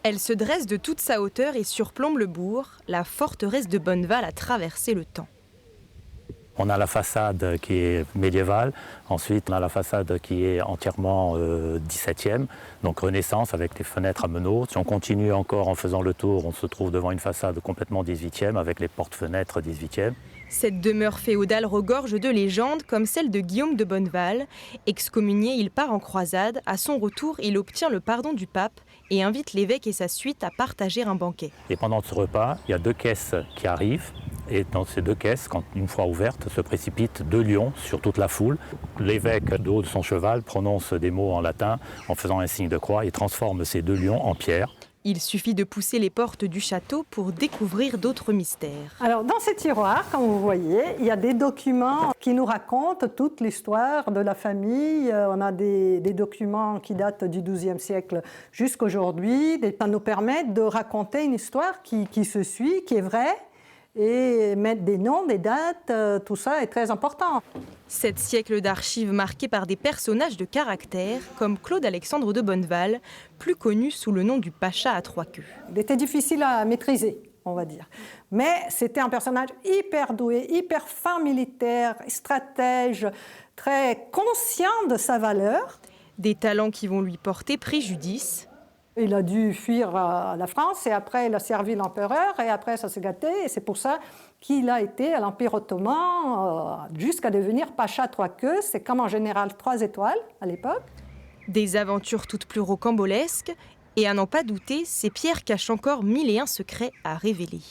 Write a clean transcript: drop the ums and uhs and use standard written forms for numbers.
Elle se dresse de toute sa hauteur et surplombe le bourg. La forteresse de Bonneval a traversé le temps. On a la façade qui est médiévale, ensuite on a la façade qui est entièrement 17e, donc Renaissance avec les fenêtres à meneaux. Si on continue encore en faisant le tour, on se trouve devant une façade complètement 18e avec les portes-fenêtres 18e. Cette demeure féodale regorge de légendes comme celle de Guillaume de Bonneval. Excommunié, il part en croisade. À son retour, il obtient le pardon du pape et invite l'évêque et sa suite à partager un banquet. Et pendant ce repas, il y a 2 caisses qui arrivent. Et dans ces 2 caisses, une fois ouvertes, se précipitent 2 lions sur toute la foule. L'évêque, de haut de son cheval, prononce des mots en latin en faisant un signe de croix et transforme ces 2 lions en pierre. Il suffit de pousser les portes du château pour découvrir d'autres mystères. Alors, dans ces tiroirs, comme vous voyez, il y a des documents qui nous racontent toute l'histoire de la famille. On a des documents qui datent du XIIe siècle jusqu'à aujourd'hui. Ça nous permet de raconter une histoire qui se suit, qui est vraie. Et mettre des noms, des dates, tout ça est très important. 7 siècles d'archives marquées par des personnages de caractère, comme Claude-Alexandre de Bonneval, plus connu sous le nom du Pacha à 3 queues. Il était difficile à maîtriser, on va dire. Mais c'était un personnage hyper doué, hyper fin militaire, stratège, très conscient de sa valeur. Des talents qui vont lui porter préjudice. Il a dû fuir la France et après il a servi l'empereur et après ça s'est gâté et c'est pour ça qu'il a été à l'Empire ottoman jusqu'à devenir Pacha à 3 queues. C'est comme en général 3 étoiles à l'époque. Des aventures toutes plus rocambolesques et à n'en pas douter, ces pierres cachent encore 1001 secrets à révéler.